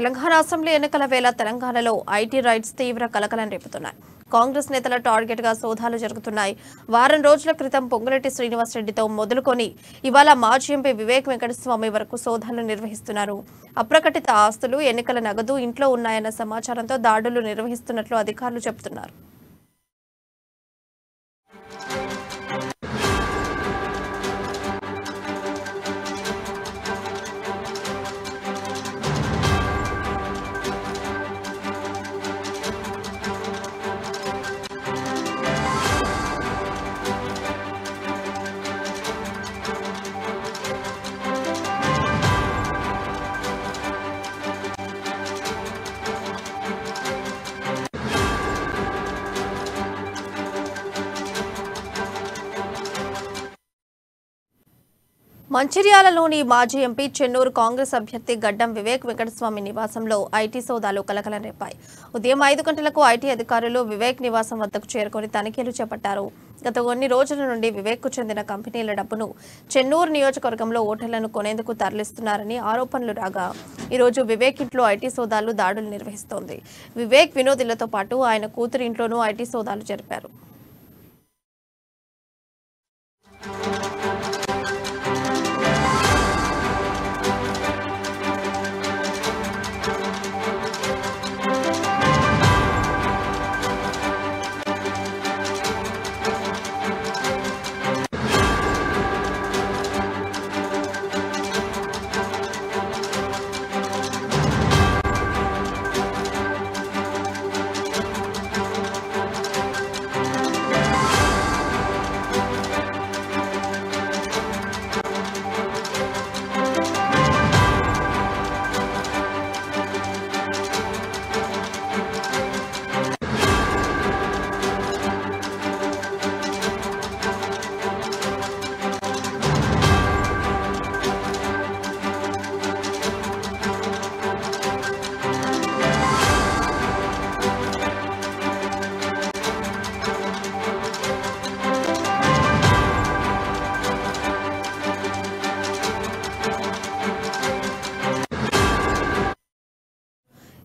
Telangana assembly ఎన్నికల వేళ తెలంగాణలో ఐటీ రైట్స్ తీవ్ర కలకలం రేపుతున్నాయి. కాంగ్రెస్ నేతల టార్గెట్ గా సోదాలు జరుగుతున్నాయి. వారం రోజుల క్రితం పొంగులేటి శ్రీనివాసరెడ్డితో మొదలుకొని ఇవాళ మాజీ ఎంపీ వివేక్ వెంకటస్వామి వరకు సోదాలు నిర్వహిస్తున్నారు. అప్రకటిత ఆస్తులు, ఎన్నికల నగదు ఇంట్లో ఉన్నాయన్న సమాచారంతో దాడులు నిర్వహిస్తున్నట్లు అధికారులు చెబుతున్నారు. మంచిర్యాలలోని మాజీ ఎంపీ చెన్నూరు కాంగ్రెస్ అభ్యర్థి గడ్డం వివేక్ వెంకటస్వామి నివాసంలో ఐటీ సోదాలు కలకలం రేపాయి. ఉదయం 5 గంటలకు ఐటీ అధికారులు వివేక్ నివాసం వద్దకు చేరుకొని తనిఖీలు చేపట్టారు. గత కొన్ని రోజుల నుండి వివేక్ కు చెందిన కంపెనీల డబ్బును చెన్నూరు నియోజకవర్గంలో ఓటర్లను కొనేందుకు తరలిస్తున్నారని ఆరోపణలు రాగా ఈ రోజు వివేక్ ఇంట్లో ఐటీ సోదాలు దాడులు నిర్వహిస్తోంది. వివేక్ వినోదిలతో పాటు ఆయన కూతురి ఇంట్లోనూ ఐటీ సోదాలు జరిపారు.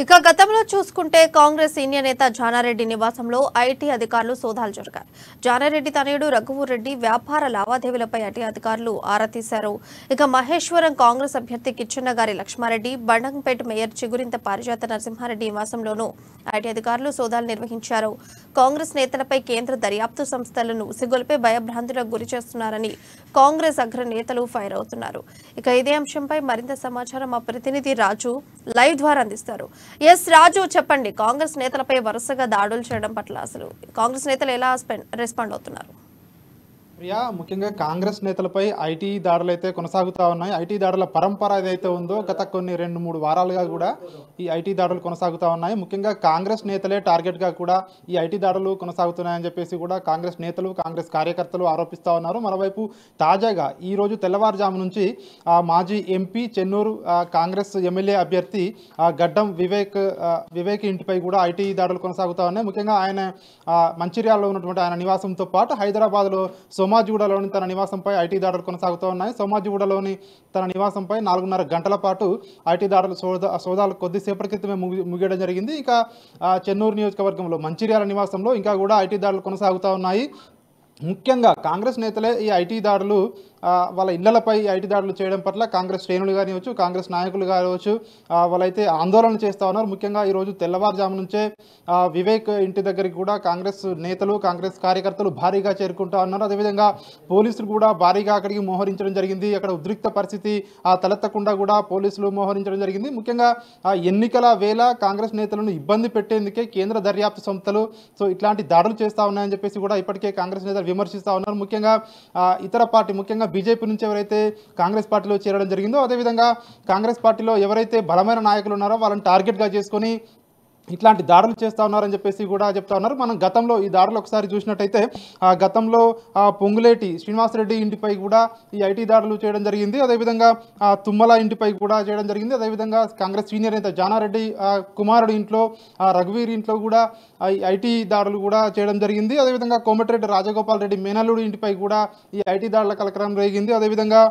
ఇక గతంలో చూసుకుంటే కాంగ్రెస్ సీనియర్ నేత జానారెడ్డి నివాసంలో ఐటీ అధికారులు సోదాలు జరిగాయి. జానారెడ్డి తనయుడు రఘువూరెడ్డి వ్యాపార లావాదేవీలపై ఐటీ అధికారులు ఆరా తీశారు. ఇక మహేశ్వరం కాంగ్రెస్ అభ్యర్థి కిచ్చెన్నగారి లక్ష్మారెడ్డి, బండంపేట మేయర్ చిగురింత పారిజాత నరసింహారెడ్డి నివాసంలోనూ ఐటీ అధికారులు సోదాలు నిర్వహించారు. కాంగ్రెస్ నేతలపై కేంద్ర దర్యాప్తు సంస్థలను ఉసిగొల్పే భయభ్రాంతులకు గురి చేస్తున్నారని కాంగ్రెస్ అగ్ర నేతలు ఫైర్ అవుతున్నారు. ఇక ఇదే అంశంపై మరింత సమాచారం మా ప్రతినిధి రాజు లైవ్ ద్వారా అందిస్తారు. ఎస్ రాజు, చెప్పండి, కాంగ్రెస్ నేతలపై వరుసగా దాడులు చేయడం పట్ల అసలు కాంగ్రెస్ నేతలు ఎలా రెస్పాండ్ అవుతున్నారు? ప్రియా, ముఖ్యంగా కాంగ్రెస్ నేతలపై ఐటీ దాడులు అయితే కొనసాగుతూ ఉన్నాయి. ఐటీ దాడుల పరంపర ఏదైతే ఉందో గత కొన్ని 2-3 వారాలుగా కూడా ఈ ఐటీ దాడులు కొనసాగుతూ ఉన్నాయి. ముఖ్యంగా కాంగ్రెస్ నేతలే టార్గెట్గా కూడా ఈ ఐటీ దాడులు కొనసాగుతున్నాయని చెప్పేసి కూడా కాంగ్రెస్ నేతలు, కాంగ్రెస్ కార్యకర్తలు ఆరోపిస్తూ ఉన్నారు. మరోవైపు తాజాగా ఈరోజు తెల్లవారుజాము నుంచి మాజీ ఎంపీ చెన్నూరు కాంగ్రెస్ ఎమ్మెల్యే అభ్యర్థి గడ్డం వివేక్ ఇంటిపై కూడా ఐటీ దాడులు కొనసాగుతూ ఉన్నాయి. ముఖ్యంగా ఆయన మంచిర్యాలలో ఉన్నటువంటి ఆయన నివాసంతో పాటు హైదరాబాద్లో సోమాజిగూడలోని తన నివాసంపై ఐటీ దాడులు కొనసాగుతూ ఉన్నాయి. సోమాజిగూడలోని తన నివాసంపై 4.5 గంటల పాటు ఐటీ దాడులు సోదాలు కొద్దిసేపటి క్రితమే ముగియడం జరిగింది. ఇక చెన్నూరు నియోజకవర్గంలో మంచిర్యాల నివాసంలో ఇంకా కూడా ఐటీ దాడులు కొనసాగుతూ ఉన్నాయి. ముఖ్యంగా కాంగ్రెస్ నేతలే ఈ ఐటీ దాడులు వాళ్ళ ఇళ్లపై ఐటీ దాడులు చేయడం పట్ల కాంగ్రెస్ శ్రేణులు కానివచ్చు, కాంగ్రెస్ నాయకులు కావచ్చు, వాళ్ళైతే ఆందోళన చేస్తూ ఉన్నారు. ముఖ్యంగా ఈరోజు తెల్లవారుజాము నుంచే వివేక్ ఇంటి దగ్గరికి కూడా కాంగ్రెస్ నేతలు, కాంగ్రెస్ కార్యకర్తలు భారీగా చేరుకుంటూ ఉన్నారు. అదేవిధంగా పోలీసులు కూడా భారీగా అక్కడికి మోహరించడం జరిగింది. అక్కడ ఉద్రిక్త పరిస్థితి తలెత్తకుండా కూడా పోలీసులు మోహరించడం జరిగింది. ముఖ్యంగా ఎన్నికల వేళ కాంగ్రెస్ నేతలను ఇబ్బంది పెట్టేందుకే కేంద్ర దర్యాప్తు సంస్థలు ఇట్లాంటి దాడులు చేస్తూ ఉన్నాయని చెప్పేసి కూడా ఇప్పటికే కాంగ్రెస్ నేతలు విమర్శిస్తూ ఉన్నారు. ముఖ్యంగా ఇతర పార్టీ, ముఖ్యంగా బీజేపీ నుంచి ఎవరైతే కాంగ్రెస్ పార్టీలో చేరడం జరిగిందో, అదేవిధంగా కాంగ్రెస్ పార్టీలో ఎవరైతే బలమైన నాయకులు ఉన్నారో వాళ్ళని టార్గెట్గా చేసుకొని ఇట్లాంటి దాడులు చేస్తూ ఉన్నారని చెప్పేసి కూడా చెప్తా ఉన్నారు. మనం గతంలో ఈ దాడులు ఒకసారి చూసినట్టయితే గతంలో పొంగులేటి శ్రీనివాసరెడ్డి ఇంటిపై కూడా ఈ ఐటీ దాడులు చేయడం జరిగింది. అదేవిధంగా తుమ్మల ఇంటిపై కూడా చేయడం జరిగింది. అదేవిధంగా కాంగ్రెస్ సీనియర్ నేత జానారెడ్డి కుమారుడి ఇంట్లో, రఘువీర్ ఇంట్లో కూడా ఐటీ దాడులు కూడా చేయడం జరిగింది. అదేవిధంగా కోమటిరెడ్డి రాజగోపాల్ రెడ్డి మేనల్లుడి ఇంటిపై కూడా ఈ ఐటీ దాడుల కలకలం రేగింది. అదేవిధంగా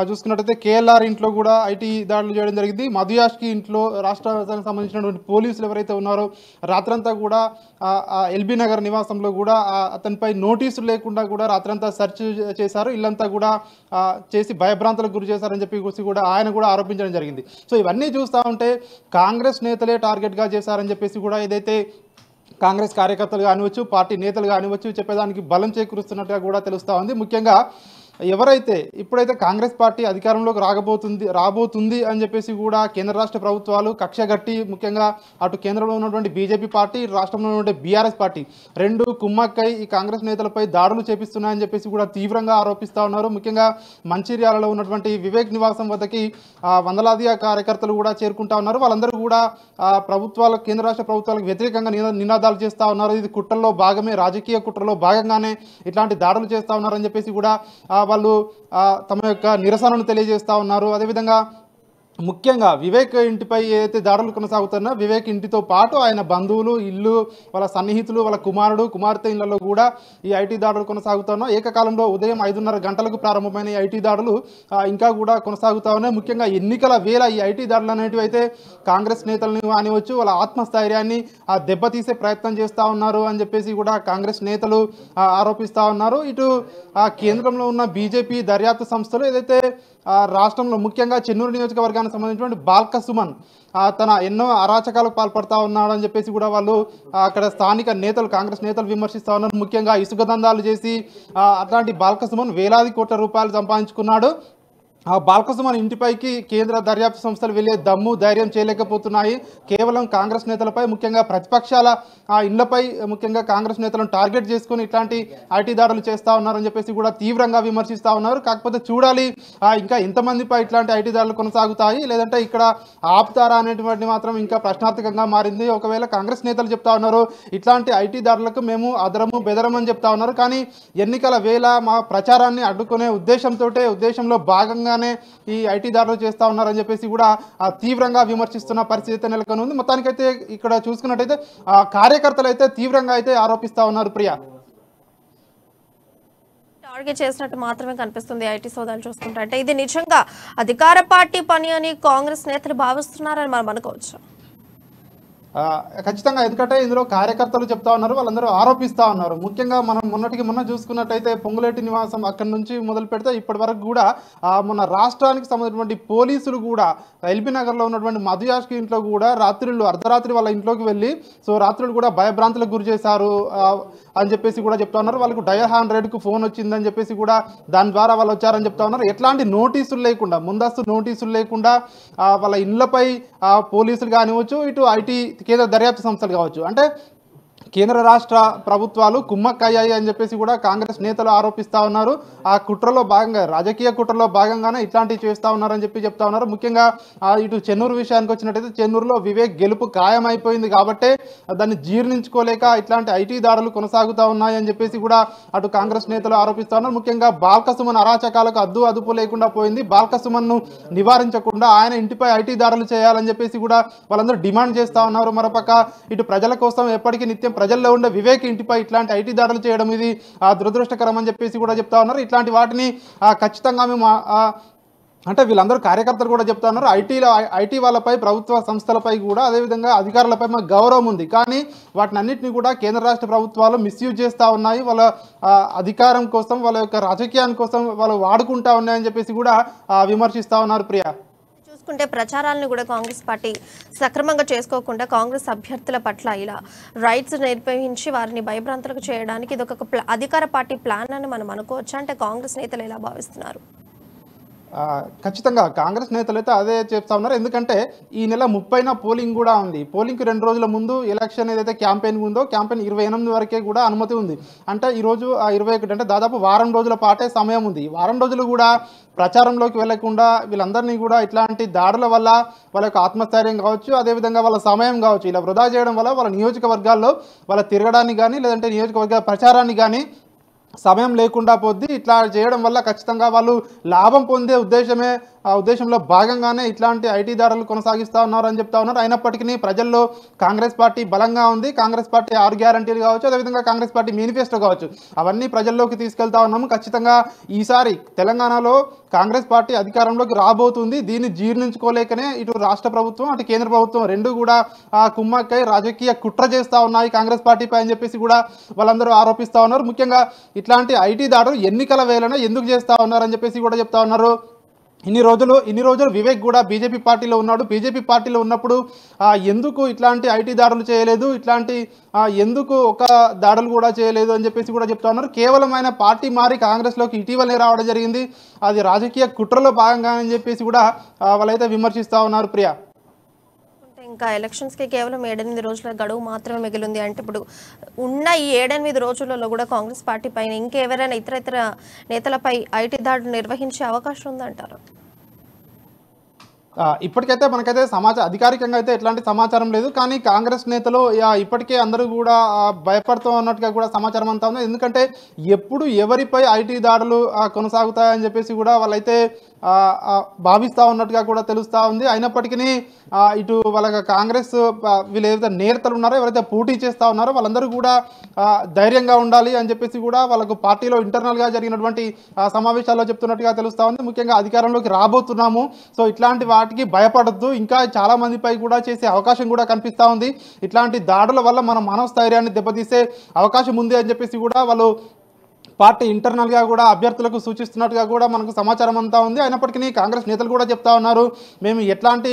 చూసుకున్నట్టయితే కేఎల్ఆర్ ఇంట్లో కూడా ఐటీ దాడులు చేయడం జరిగింది. మధుయాష్కి ఇంట్లో రాష్ట్రానికి సంబంధించినటువంటి పోలీసులు ఎవరైతే ఉన్నారో రాత్రంతా కూడా ఎల్బీ నగర్ నివాసంలో కూడా అతనిపై నోటీసులు లేకుండా కూడా రాత్రంతా సెర్చ్ చేశారు. ఇల్లంతా కూడా చేసి భయభ్రాంతులకు గురి చేశారని చెప్పి కూడా ఆయన కూడా ఆరోపించడం జరిగింది. సో ఇవన్నీ చూస్తూ ఉంటే కాంగ్రెస్ నేతలే టార్గెట్గా చేశారని చెప్పేసి కూడా ఏదైతే కాంగ్రెస్ కార్యకర్తలు కానివచ్చు, పార్టీ నేతలు కానివచ్చు చెప్పేదానికి బలం చేకూరుస్తున్నట్టుగా కూడా తెలుస్తూ ఉంది. ముఖ్యంగా ఎవరైతే ఇప్పుడైతే కాంగ్రెస్ పార్టీ అధికారంలోకి రాబోతుంది అని చెప్పేసి కూడా కేంద్ర రాష్ట్ర ప్రభుత్వాలు కక్షగట్టి, ముఖ్యంగా అటు కేంద్రంలో ఉన్నటువంటి బీజేపీ పార్టీ, రాష్ట్రంలో ఉన్నటువంటి బీఆర్ఎస్ పార్టీ రెండు కుమ్మక్కై ఈ కాంగ్రెస్ నేతలపై దాడులు చేపిస్తున్నాయని చెప్పేసి కూడా తీవ్రంగా ఆరోపిస్తూ ఉన్నారు. ముఖ్యంగా మంచిర్యాలలో ఉన్నటువంటి వివేక్ నివాసం వద్దకి వందలాది కార్యకర్తలు కూడా చేరుకుంటా ఉన్నారు. వాళ్ళందరూ కూడా కేంద్ర రాష్ట్ర ప్రభుత్వాలకు వ్యతిరేకంగా నినాదాలు చేస్తూ ఉన్నారు. ఇది కుట్రలో భాగమే, రాజకీయ కుట్రలో భాగంగానే ఇట్లాంటి దాడులు చేస్తూ ఉన్నారని చెప్పేసి కూడా వాళ్ళు తమ యొక్క నిరసనను తెలియజేస్తూ ఉన్నారు. అదేవిధంగా ముఖ్యంగా వివేక్ ఇంటిపై ఏదైతే దాడులు కొనసాగుతున్నా వివేక్ ఇంటితో పాటు ఆయన బంధువులు, ఇల్లు, వాళ్ళ సన్నిహితులు, వాళ్ళ కుమార్తె ఇళ్లలో కూడా ఈ ఐటీ దాడులు కొనసాగుతున్నా. ఏకకాలంలో ఉదయం 5:30 గంటలకు ప్రారంభమైన ఈ ఐటీ దాడులు ఇంకా కూడా కొనసాగుతూ ఉన్నాయి. ముఖ్యంగా ఎన్నికల వేళ ఈ ఐటీ దాడులు అనేటివి అయితే కాంగ్రెస్ నేతలని కానివచ్చు వాళ్ళ ఆత్మస్థైర్యాన్ని దెబ్బతీసే ప్రయత్నం చేస్తూ ఉన్నారు అని చెప్పేసి కూడా కాంగ్రెస్ నేతలు ఆరోపిస్తూ ఉన్నారు. ఇటు కేంద్రంలో ఉన్న బీజేపీ దర్యాప్తు సంస్థలు ఏదైతే రాష్ట్రంలో ముఖ్యంగా చెన్నూరు నియోజకవర్గానికి సంబంధించినటువంటి బాల్క సుమన్ తన ఎన్నో అరాచకాలకు పాల్పడతా ఉన్నాడని చెప్పేసి కూడా వాళ్ళు అక్కడ స్థానిక నేతలు, కాంగ్రెస్ నేతలు విమర్శిస్తూ ఉన్నారు. ముఖ్యంగా ఇసుక దందాలు చేసి అట్లాంటి బాల్క సుమన్ వేలాది కోట్ల రూపాయలు సంపాదించుకున్నాడు. బాల్క సుమన్ ఇంటిపైకి కేంద్ర దర్యాప్తు సంస్థలు వెళ్ళే దమ్ము ధైర్యం చేయలేకపోతున్నాయి. కేవలం కాంగ్రెస్ నేతలపై, ముఖ్యంగా ప్రతిపక్షాల ఇళ్లపై, ముఖ్యంగా కాంగ్రెస్ నేతలను టార్గెట్ చేసుకుని ఇట్లాంటి ఐటీ దాడులు చేస్తూ ఉన్నారని చెప్పేసి కూడా తీవ్రంగా విమర్శిస్తూ ఉన్నారు. కాకపోతే చూడాలి ఇంకా ఎంతమందిపై ఇట్లాంటి ఐటీ దాడులు కొనసాగుతాయి, లేదంటే ఇక్కడ ఆపుతారా అనేటువంటి మాత్రం ఇంకా ప్రశ్నార్థకంగా మారింది. ఒకవేళ కాంగ్రెస్ నేతలు చెప్తా ఉన్నారు ఇట్లాంటి ఐటీ దాడులకు మేము అదరము బెదరం అని చెప్తా ఉన్నారు. కానీ ఎన్నికల వేళ మా ప్రచారాన్ని అడ్డుకునే ఉద్దేశంలో భాగంగా ఈ ఐటీ దాడులు చేస్తా ఉన్నారని చెప్పేసి కూడా తీవ్రంగా విమర్శిస్తున్న పరిస్థితి నెలకొని ఉంది. మొత్తానికైతే ఇక్కడ చూసుకున్నట్టయితే కార్యకర్తలు అయితే తీవ్రంగా అయితే ఆరోపిస్తా ఉన్నారు. ప్రియా, టార్గెట్ చేసినట్టు మాత్రమే కనిపిస్తుంది ఐటీ సోదాలు చూసుకుంటే. అంటే ఇది నిజంగా అధికార పార్టీ పని అని కాంగ్రెస్ నేతలు భావిస్తున్నారని మనం అనుకోవచ్చు. ఖచ్చితంగా, ఎందుకంటే ఇందులో కార్యకర్తలు చెప్తా ఉన్నారు, వాళ్ళందరూ ఆరోపిస్తూ ఉన్నారు. ముఖ్యంగా మనం మొన్న చూసుకున్నట్టయితే పొంగులేటి నివాసం అక్కడి నుంచి మొదలు పెడితే ఇప్పటి వరకు కూడా మన రాష్ట్రానికి సంబంధించినటువంటి పోలీసులు కూడా ఎల్బీ నగర్లో ఉన్నటువంటి మధుయాష్కి ఇంట్లో కూడా అర్ధరాత్రి వాళ్ళ ఇంట్లోకి వెళ్ళి రాత్రులు కూడా భయభ్రాంతులకు గురి చేశారు అని చెప్పేసి కూడా చెప్తా ఉన్నారు. వాళ్ళకు డయల్ 100కు ఫోన్ వచ్చిందని చెప్పేసి కూడా దాని ద్వారా వాళ్ళు వచ్చారని చెప్తా ఉన్నారు. ఎట్లాంటి నోటీసులు లేకుండా, ముందస్తు నోటీసులు లేకుండా వాళ్ళ ఇళ్లపై పోలీసులు కానివచ్చు, ఇటు ఐటీ కేంద్ర దర్యాప్తు సంస్థలు కావచ్చు, అంటే కేంద్ర రాష్ట్ర ప్రభుత్వాలు కుమ్మక్కయ్యాయి అని చెప్పేసి కూడా కాంగ్రెస్ నేతలు ఆరోపిస్తూ ఉన్నారు. ఆ కుట్రలో భాగంగా, రాజకీయ కుట్రలో భాగంగానే ఇట్లాంటివి చేస్తూ ఉన్నారని చెప్తా ఉన్నారు. ముఖ్యంగా ఇటు చెన్నూరు విషయానికి వచ్చినట్టయితే చెన్నూరులో వివేక్ గెలుపు ఖాయమైపోయింది కాబట్టే దాన్ని జీర్ణించుకోలేక ఇట్లాంటి ఐటీ దాడులు కొనసాగుతూ ఉన్నాయి అని చెప్పేసి కూడా అటు కాంగ్రెస్ నేతలు ఆరోపిస్తూ ఉన్నారు. ముఖ్యంగా బాల్క సుమన్ అరాచకాలకు అదుపు లేకుండా పోయింది. బాల్క సుమన్ను నివారించకుండా ఆయన ఇంటిపై ఐటీ దాడులు చేయాలని చెప్పేసి కూడా వాళ్ళందరూ డిమాండ్ చేస్తూ ఉన్నారు. మరోపక్క ఇటు ప్రజల కోసం ఎప్పటికీ నిత్యం ప్రజల్లో ఉండే వివేక్ ఇంటిపై ఇట్లాంటి ఐటీ దాడులు చేయడం ఇది దురదృష్టకరం అని చెప్పేసి కూడా చెప్తా ఉన్నారు. ఇట్లాంటి వాటిని ఖచ్చితంగా మేము అంటే వీళ్ళందరూ కార్యకర్తలు కూడా చెప్తా ఉన్నారు. ఐటీ వాళ్ళపై, ప్రభుత్వ సంస్థలపై కూడా, అదేవిధంగా అధికారులపై మాకు గౌరవం ఉంది, కానీ వాటిని అన్నింటినీ కూడా కేంద్ర రాష్ట్ర ప్రభుత్వాలు మిస్యూజ్ చేస్తూ ఉన్నాయి. వాళ్ళ అధికారం కోసం, వాళ్ళ యొక్క రాజకీయాని కోసం వాళ్ళు వాడుకుంటా ఉన్నాయని చెప్పేసి కూడా విమర్శిస్తూ ఉన్నారు. ప్రియా, చూసుకుంటే ప్రచారాలను కూడా కాంగ్రెస్ పార్టీ సక్రమంగా చేసుకోకుండా కాంగ్రెస్ అభ్యర్థుల పట్ల ఇలా రైట్స్ నిర్వహించి వారిని భయభ్రాంతులకు చేయడానికి ఇది ఒక అధికార పార్టీ ప్లాన్ అని మనం అనుకోవచ్చు. అంటే కాంగ్రెస్ నేతలు ఎలా భావిస్తున్నారు? ఖచ్చితంగా కాంగ్రెస్ నేతలు అయితే అదే చెప్తా ఉన్నారు. ఎందుకంటే ఈ నెల 30న పోలింగ్ కూడా ఉంది. పోలింగ్కి 2 రోజుల ముందు ఎలక్షన్ ఏదైతే క్యాంపెయిన్ ఉందో క్యాంపెయిన్ 28 వరకే కూడా అనుమతి ఉంది. అంటే ఈరోజు 21, అంటే దాదాపు వారం రోజుల పాటే సమయం ఉంది. వారం రోజులు కూడా ప్రచారంలోకి వెళ్లకుండా వీళ్ళందరినీ కూడా ఇట్లాంటి దాడుల వల్ల వాళ్ళ యొక్క ఆత్మస్థైర్యం కావచ్చు, అదేవిధంగా వాళ్ళ సమయం కావచ్చు, ఇలా వృధా చేయడం వల్ల వాళ్ళ నియోజకవర్గాల్లో వాళ్ళ తిరగడానికి కానీ, లేదంటే నియోజకవర్గ ప్రచారాన్ని కానీ సమయం లేకుండా పోద్ది. ఇట్లా చేయడం వల్ల ఖచ్చితంగా వాళ్ళు లాభం పొందే ఉద్దేశమే ఉద్దేశంలో భాగంగానే ఇట్లాంటి ఐటీ దాడులు కొనసాగిస్తూ ఉన్నారు అని చెప్తా ఉన్నారు. అయినప్పటికీ ప్రజల్లో కాంగ్రెస్ పార్టీ బలంగా ఉంది. కాంగ్రెస్ పార్టీ 6 గ్యారంటీలు కావచ్చు, అదేవిధంగా కాంగ్రెస్ పార్టీ మేనిఫెస్టో కావచ్చు, అవన్నీ ప్రజల్లోకి తీసుకెళ్తా ఉన్నాము. ఖచ్చితంగా ఈసారి తెలంగాణలో కాంగ్రెస్ పార్టీ అధికారంలోకి రాబోతుంది. దీన్ని జీర్ణించుకోలేకనే ఇటు రాష్ట్ర ప్రభుత్వం అటు కేంద్ర ప్రభుత్వం రెండు కూడా కుమ్మక్కై రాజకీయ కుట్ర చేస్తూ ఉన్నాయి కాంగ్రెస్ పార్టీపై అని చెప్పేసి కూడా వాళ్ళందరూ ఆరోపిస్తూ ఉన్నారు. ముఖ్యంగా ఇట్లాంటి ఐటీ దాడులు ఎన్నికల వేళన ఎందుకు చేస్తూ ఉన్నారని చెప్పేసి కూడా చెప్తా ఉన్నారు. ఇన్ని రోజులు వివేక్ కూడా బీజేపీ పార్టీలో ఉన్నాడు. బీజేపీ పార్టీలో ఉన్నప్పుడు ఎందుకు ఇట్లాంటి ఐటీ దాడులు చేయలేదు, ఇట్లాంటి ఎందుకు ఒక దాడులు కూడా చేయలేదు అని చెప్పేసి కూడా చెప్తా ఉన్నారు. కేవలం ఆయన పార్టీ మారి కాంగ్రెస్లోకి ఇటీవలనే రావడం జరిగింది, అది రాజకీయ కుట్రలో భాగంగా అని చెప్పేసి కూడా వాళ్ళైతే విమర్శిస్తూ ఉన్నారు. ప్రియా, ఇంకా ఎలక్షన్స్కి కేవలం 7-8 రోజుల గడువు మాత్రమే మిగిలింది అంటే ఇప్పుడు ఉన్న ఈ 7-8 రోజులలో కూడా కాంగ్రెస్ పార్టీ పైన ఇంకెవరైనా ఇతర నేతలపై ఐటీ దాడులు నిర్వహించే అవకాశం ఉందంటారు? ఇప్పటికైతే మనకైతే అధికారికంగా అయితే ఎట్లాంటి సమాచారం లేదు. కానీ కాంగ్రెస్ నేతలు ఇప్పటికే అందరూ కూడా భయపడుతూ ఉన్నట్టుగా కూడా సమాచారం అంతా ఉంది. ఎందుకంటే ఎప్పుడు ఎవరిపై ఐటీ దాడులు కొనసాగుతాయని చెప్పేసి కూడా వాళ్ళైతే భావిస్తూ ఉన్నట్టుగా కూడా తెలుస్తూ ఉంది. అయినప్పటికీ ఇటు వాళ్ళ కాంగ్రెస్ వీళ్ళు ఏదైతే నేతలు ఉన్నారో, ఎవరైతే పోటీ చేస్తూ ఉన్నారో వాళ్ళందరూ కూడా ధైర్యంగా ఉండాలి అని చెప్పేసి కూడా వాళ్ళకు పార్టీలో ఇంటర్నల్గా జరిగినటువంటి సమావేశాల్లో చెప్తున్నట్టుగా తెలుస్తూ ఉంది. ముఖ్యంగా అధికారంలోకి రాబోతున్నాము, సో ఇట్లాంటి వాటికి భయపడద్దు, ఇంకా చాలా మందిపై కూడా చేసే అవకాశం కూడా కనిపిస్తూ ఉంది. ఇట్లాంటి దాడుల వల్ల మన మనోస్థైర్యాన్ని దెబ్బతీసే అవకాశం ఉంది అని చెప్పేసి కూడా వాళ్ళు పార్టీ ఇంటర్నల్గా కూడా అభ్యర్థులకు సూచిస్తున్నట్టుగా కూడా మనకు సమాచారం అంతా ఉంది. అయినప్పటికీ కాంగ్రెస్ నేతలు కూడా చెప్తా ఉన్నారు, మేము ఎట్లాంటి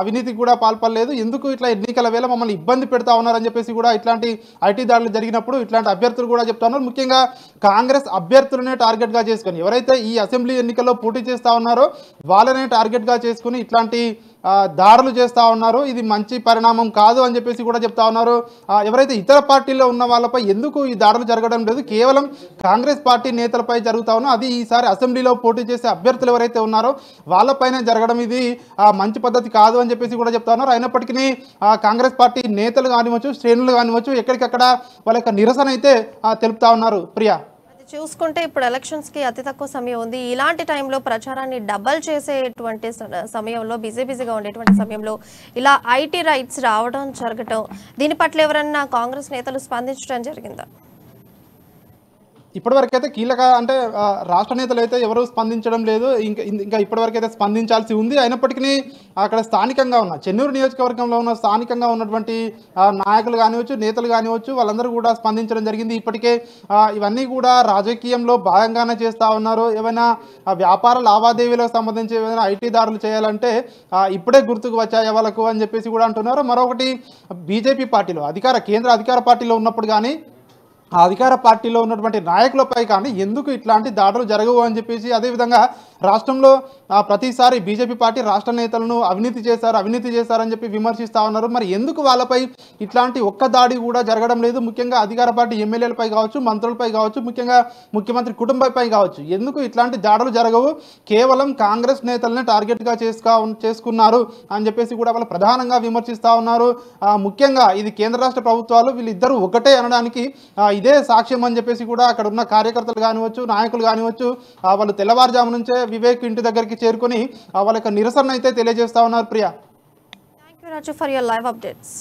అవినీతికి కూడా పాల్పడలేదు, ఎందుకు ఇట్లా ఎన్నికల వేళ మమ్మల్ని ఇబ్బంది పెడతా ఉన్నారని చెప్పేసి కూడా ఇట్లాంటి ఐటీ దాడులు జరిగినప్పుడు ఇట్లాంటి అభ్యర్థులు కూడా చెప్తా ఉన్నారు. ముఖ్యంగా కాంగ్రెస్ అభ్యర్థులనే టార్గెట్గా చేసుకొని ఎవరైతే ఈ అసెంబ్లీ ఎన్నికల్లో పోటీ చేస్తూ ఉన్నారో వాళ్ళనే టార్గెట్గా చేసుకుని ఇట్లాంటి దాడులు చేస్తూ ఉన్నారు. ఇది మంచి పరిణామం కాదు అని చెప్పేసి కూడా చెప్తా ఉన్నారు. ఎవరైతే ఇతర పార్టీల్లో ఉన్న వాళ్ళపై ఎందుకు ఈ దాడులు జరగడం లేదు, కేవలం కాంగ్రెస్ పార్టీ నేతలపై జరుగుతా ఉన్నా, అది ఈసారి అసెంబ్లీలో పోటీ చేసే అభ్యర్థులు ఎవరైతే ఉన్నారో వాళ్ళపైనే జరగడం ఇది మంచి పద్ధతి కాదు అని చెప్పేసి కూడా చెప్తా ఉన్నారు. అయినప్పటికీ కాంగ్రెస్ పార్టీ నేతలు కానివచ్చు, శ్రేణులు కానివచ్చు, ఎక్కడికక్కడ వాళ్ళ యొక్క నిరసన అయితే తెలుపుతా ఉన్నారు. ప్రియా, చూసుకుంటే ఇప్పుడు ఎలక్షన్స్కి అతి తక్కువ సమయం ఉంది. ఇలాంటి టైంలో ప్రచారాన్ని డబల్ చేసేటువంటి సమయంలో బిజీగా ఉండేటువంటి సమయంలో ఇలా ఐటీ రైట్స్ రావడం జరగటం, దీని పట్ల ఎవరన్నా కాంగ్రెస్ నేతలు స్పందించడం జరిగిందా? ఇప్పటివరకు అయితే కీలక అంటే రాష్ట్ర నేతలు అయితే ఎవరు స్పందించడం లేదు, ఇంకా ఇప్పటివరకు అయితే స్పందించాల్సి ఉంది. అయినప్పటికీ అక్కడ స్థానికంగా ఉన్న చెన్నూరు నియోజకవర్గంలో ఉన్న స్థానికంగా ఉన్నటువంటి నాయకులు కానివచ్చు, నేతలు కానివచ్చు, వాళ్ళందరూ కూడా స్పందించడం జరిగింది. ఇప్పటికే ఇవన్నీ కూడా రాజకీయంలో భాగంగానే చేస్తూ ఉన్నారు. ఏమైనా వ్యాపార లావాదేవీలకు సంబంధించి ఏమైనా ఐటీ దాడులు చేయాలంటే ఇప్పుడే గుర్తుకు వచ్చాయి వాళ్ళకు అని చెప్పేసి కూడా అంటున్నారు. మరొకటి బీజేపీ పార్టీలో కేంద్ర అధికార పార్టీలో ఉన్నప్పుడు కానీ ఆ అధికార పార్టీలో ఉన్నటువంటి నాయకులపై కానీ ఎందుకు ఇట్లాంటి దాడులు జరగవు అని చెప్పేసి, అదేవిధంగా రాష్ట్రంలో ప్రతిసారి బీజేపీ పార్టీ రాష్ట్ర నేతలను అవినీతి చేశారని చెప్పి విమర్శిస్తూ ఉన్నారు. మరి ఎందుకు వాళ్ళపై ఇట్లాంటి ఒక్క దాడి కూడా జరగడం లేదు? ముఖ్యంగా అధికార పార్టీ ఎమ్మెల్యేలపై కావచ్చు, మంత్రులపై కావచ్చు, ముఖ్యంగా ముఖ్యమంత్రి కుటుంబంపై కావచ్చు, ఎందుకు ఇట్లాంటి దాడులు జరగవు? కేవలం కాంగ్రెస్ నేతలనే టార్గెట్గా చేసుకున్నారు అని చెప్పేసి కూడా వాళ్ళు ప్రధానంగా విమర్శిస్తూ ఉన్నారు. ముఖ్యంగా ఇది కేంద్ర రాష్ట్ర ప్రభుత్వాలు వీళ్ళిద్దరూ ఒకటే అనడానికి ఇదే సాక్ష్యం అని చెప్పేసి కూడా అక్కడ ఉన్న కార్యకర్తలు కానివచ్చు, నాయకులు కానివచ్చు, వాళ్ళు తెల్లవారుజాము నుంచే వివేక్ ఇంటి దగ్గరికి చేరుకొని వాళ్ళ యొక్క నిరసన అయితే తెలియజేస్తా ఉన్నారు. Priya, thank you Raju for your live updates.